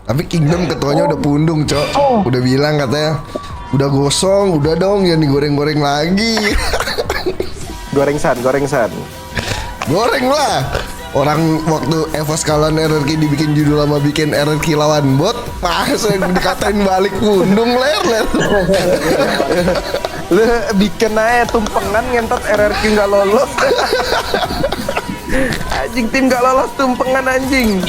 Tapi Kingdom ketuanya udah pundung, Cok. Udah bilang katanya, udah gosong, udah dong jangan digoreng-goreng lagi. Goreng san. Goreng lah. Orang waktu Evos kalawan RRQ dibikin judul sama bikin RRQ lawan bot, pas yang dikatain balik pundung ler. Lu bikin aja tumpengan ngentot RRQ nggak lolos. Anjing tim nggak lolos tumpengan anjing.